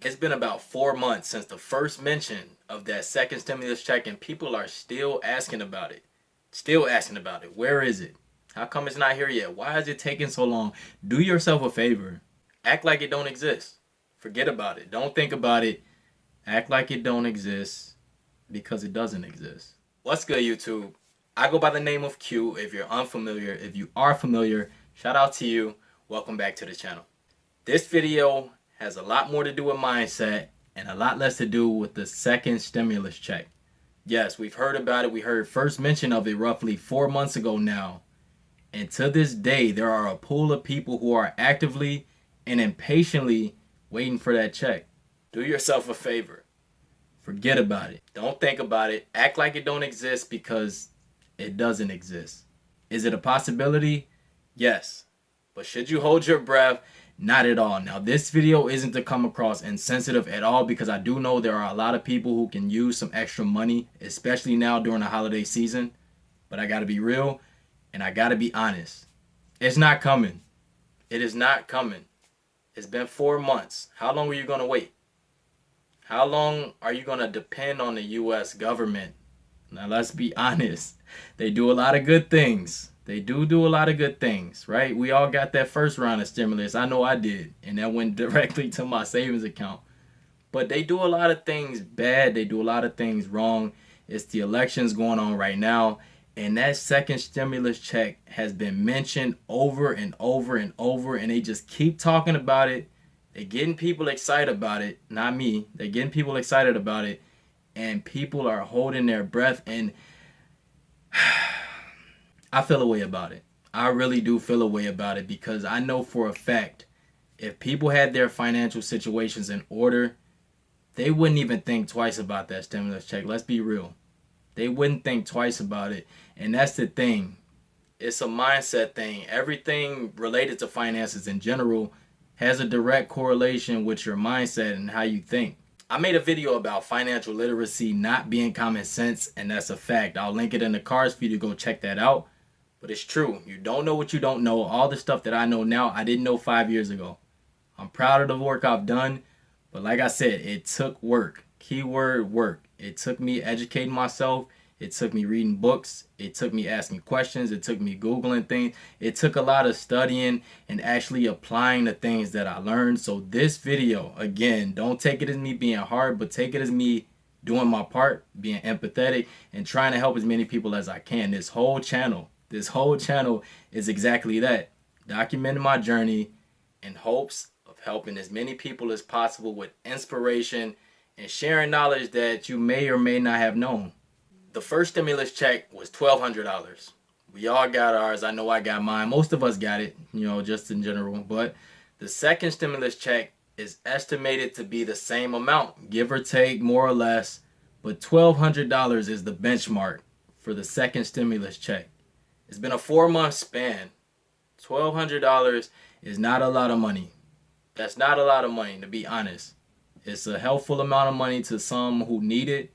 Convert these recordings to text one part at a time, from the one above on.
It's been about 4 months since the first mention of that second stimulus check, and people are still asking about it. Still asking about it. Where is it? How come it's not here yet? Why is it taking so long? Do yourself a favor. Act like it don't exist. Forget about it. Don't think about it. Act like it don't exist because it doesn't exist. What's good, YouTube? I go by the name of Q. If you're unfamiliar, if you are familiar, shout out to you. Welcome back to the channel. This video has a lot more to do with mindset and a lot less to do with the second stimulus check. Yes, we've heard about it. We heard first mention of it roughly 4 months ago now. And to this day, there are a pool of people who are actively and impatiently waiting for that check. Do yourself a favor. Forget about it. Don't think about it. Act like it don't exist because it doesn't exist. Is it a possibility? Yes. But should you hold your breath? Not at all. Now, this video isn't to come across insensitive at all because I do know there are a lot of people who can use some extra money, especially now during the holiday season. But I got to be real and I got to be honest. It's not coming. It is not coming. It's been 4 months. How long are you going to wait? How long are you going to depend on the U.S. government? Now, let's be honest. They do a lot of good things. They do a lot of good things, right? We all got that first round of stimulus. I know I did. And that went directly to my savings account. But they do a lot of things bad. They do a lot of things wrong. It's the elections going on right now. And that second stimulus check has been mentioned over and over and over. And they just keep talking about it. They're getting people excited about it. Not me. They're getting people excited about it. And people are holding their breath. And I feel a way about it. I really do feel a way about it because I know for a fact if people had their financial situations in order, they wouldn't even think twice about that stimulus check. Let's be real. They wouldn't think twice about it. And that's the thing. It's a mindset thing. Everything related to finances in general has a direct correlation with your mindset and how you think. I made a video about financial literacy not being common sense, and that's a fact. I'll link it in the cards for you to go check that out. But it's true. You don't know what you don't know. All the stuff that I know now, I didn't know 5 years ago. I'm proud of the work I've done. But like I said, it took work. Keyword work. It took me educating myself. It took me reading books. It took me asking questions. It took me Googling things. It took a lot of studying and actually applying the things that I learned. So this video, again, don't take it as me being hard, but take it as me doing my part, being empathetic, and trying to help as many people as I can. This whole channel is exactly that. Documenting my journey in hopes of helping as many people as possible with inspiration and sharing knowledge that you may or may not have known. The first stimulus check was $1,200. We all got ours. I know I got mine. Most of us got it, just in general. But the second stimulus check is estimated to be the same amount, give or take, more or less. But $1,200 is the benchmark for the second stimulus check. It's been a 4-month span. $1,200 is not a lot of money. That's not a lot of money, to be honest. It's a helpful amount of money to some who need it.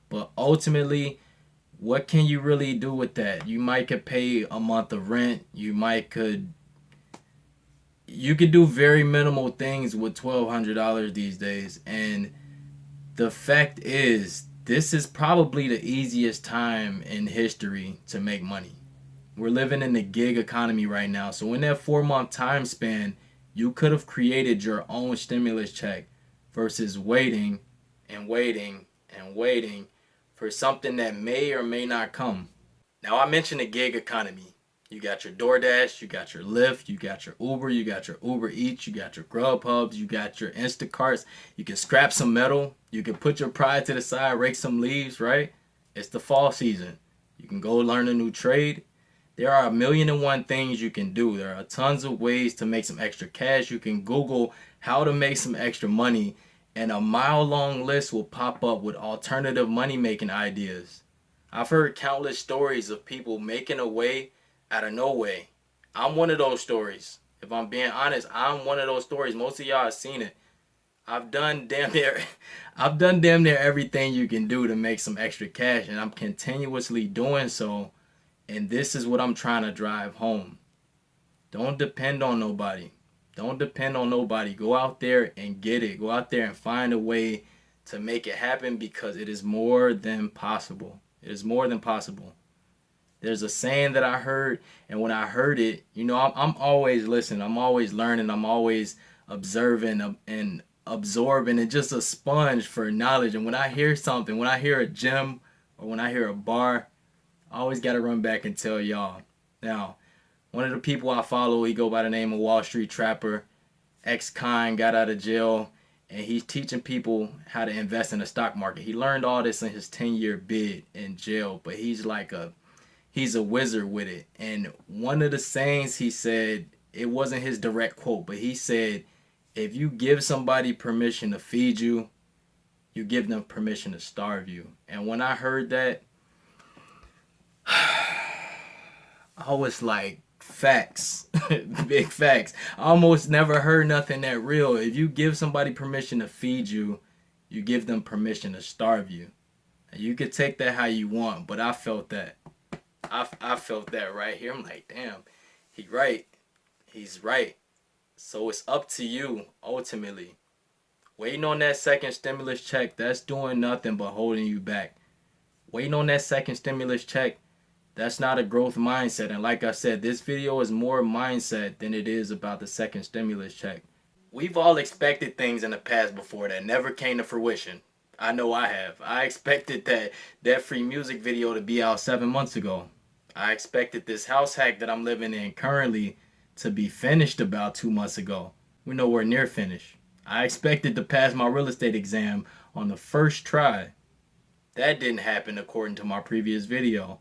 But ultimately, what can you really do with that? You might could pay a month of rent. You could do very minimal things with $1,200 these days. And the fact is, this is probably the easiest time in history to make money. We're living in the gig economy right now. So in that 4-month time span, you could have created your own stimulus check versus waiting and waiting and waiting for something that may or may not come. Now, I mentioned the gig economy. You got your DoorDash, you got your Lyft, you got your Uber, you got your Uber Eats, you got your Grubhubs, you got your Instacarts. You can scrap some metal. You can put your pride to the side, rake some leaves, right? It's the fall season. You can go learn a new trade. There are 1,000,001 things you can do. There are tons of ways to make some extra cash. You can Google how to make some extra money, and a mile-long list will pop up with alternative money-making ideas. I've heard countless stories of people making a way out of no way. I'm one of those stories. If I'm being honest, I'm one of those stories. Most of y'all have seen it. I've done damn near everything you can do to make some extra cash, and I'm continuously doing so. And this is what I'm trying to drive home. Don't depend on nobody. Don't depend on nobody. Go out there and get it. Go out there and find a way to make it happen, because it is more than possible. It is more than possible. There's a saying that I heard, and when I heard it, I'm always listening. I'm always learning. I'm always observing and absorbing, and just a sponge for knowledge. And when I hear something, when I hear a gem or when I hear a bar, I always got to run back and tell y'all. Now, one of the people I follow, he go by the name of Wall Street Trapper. Ex-con, got out of jail, and he's teaching people how to invest in the stock market. He learned all this in his 10-year bid in jail, but he's a wizard with it. And one of the sayings he said, it wasn't his direct quote, but he said, if you give somebody permission to feed you, you give them permission to starve you. And when I heard that, I was like, facts. Big facts. I almost never heard nothing that real. If you give somebody permission to feed you, you give them permission to starve you. And you could take that how you want, but I felt that. I felt that right here. I'm like, damn, he right. He's right. So it's up to you, ultimately. Waiting on that second stimulus check, that's doing nothing but holding you back. Waiting on that second stimulus check, that's not a growth mindset. And like I said, this video is more mindset than it is about the second stimulus check. We've all expected things in the past before that never came to fruition. I know I have. I expected that free music video to be out 7 months ago. I expected this house hack that I'm living in currently to be finished about 2 months ago. We're nowhere near finished. I expected to pass my real estate exam on the first try. That didn't happen according to my previous video.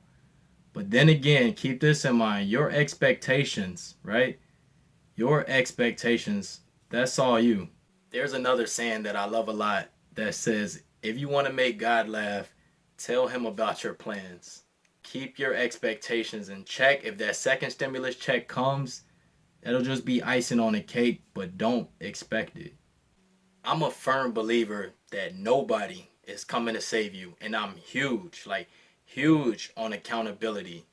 But then again, keep this in mind. Your expectations, right? Your expectations, that's all you. There's another saying that I love a lot that says, if you want to make God laugh, tell him about your plans. Keep your expectations in check. If that second stimulus check comes, it'll just be icing on the cake, but don't expect it. I'm a firm believer that nobody is coming to save you, and I'm huge, like huge on accountability,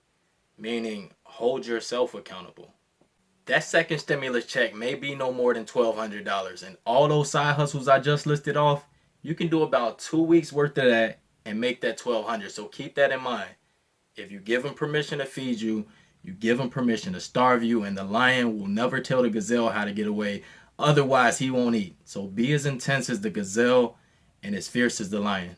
meaning hold yourself accountable. That second stimulus check may be no more than $1,200, and all those side hustles I just listed off, you can do about 2 weeks worth of that and make that 1,200. So keep that in mind. If you give him permission to feed you, you give him permission to starve you, and the lion will never tell the gazelle how to get away. Otherwise, he won't eat. So be as intense as the gazelle and as fierce as the lion.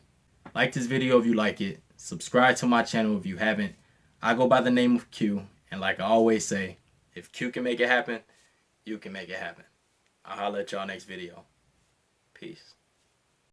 Like this video if you like it. Subscribe to my channel if you haven't. I go by the name of Q, and like I always say, if Q can make it happen, you can make it happen. I'll holler at y'all next video. Peace.